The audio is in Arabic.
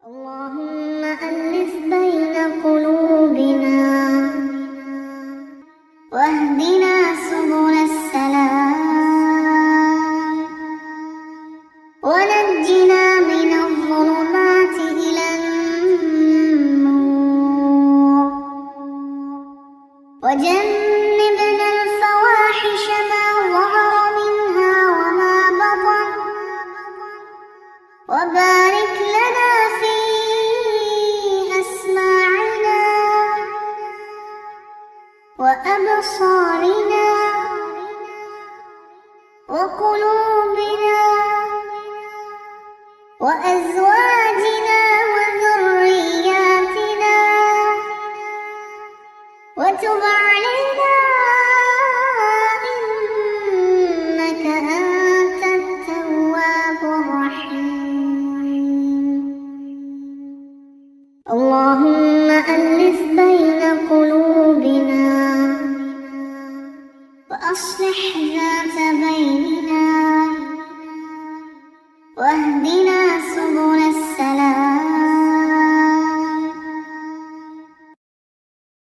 اللهم ألف بين قلوبنا واهدنا سبل السلام ونجنا من الظلمات إلى النور وجنبنا الفواحش ما ظهر منها وما بطن وبارك لنا في أسماعنا وأبصارنا وقلوبنا وأزواجنا وذرياتنا وتب علينا إنك أنت التواب الرحيم. اللهم ألف بين قلوبنا وأصلح ذات